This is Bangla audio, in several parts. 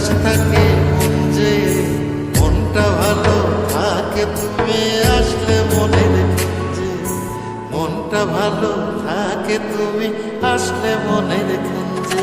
উচ্ছ্বাস থাকে মন যে, মনটা ভালো থাকে তুমি আসলে মনের কুঞ্জে, মনটা ভালো থাকে তুমি আসলে মনের কুঞ্জে।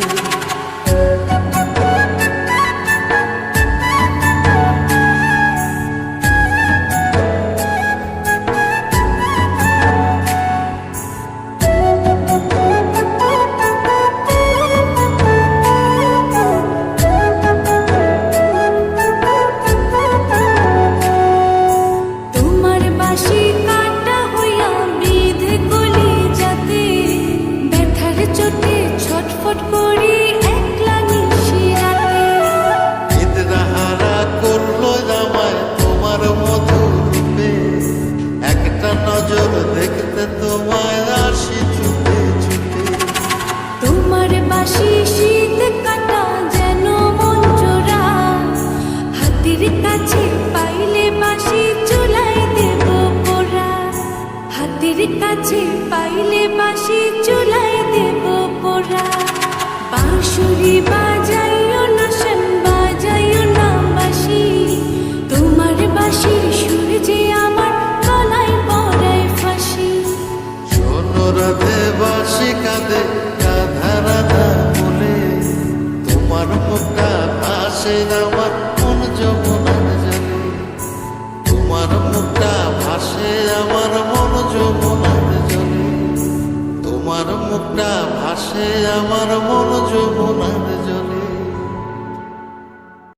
ছটফট করি একলা নিশিরাতে, নিদ্রাহারা করলো জামায় তোমার মধুর রূপে, একটা নজর দেখতে তোমায় আসি ছুটে ছুটে। তোমার বাঁশি শীত কাটা যেন মন জোড়া, হাতের কাছে পাইলে বাঁশি চুলায় দেব পোড়া, হাতের কাছে পাইলে বাঁশি চুলায় দেব পোড়া। বাঁশুরি বাজাইও না শান, বাজাইও না বাঁশি, তোমার বাঁশির সুর যে আমার গলায় পরায় ফাঁসি। শোনো রাধে বাঁশি কাঁদে রাধা রাধা বলে, তোমার মুখটা ভাসে আমার মন যমুনার জলে, তোমার মুখটা ভাসে আমার মন যমুনার জলে, তোমার মুখটা ভাসে আমার মন যমুনার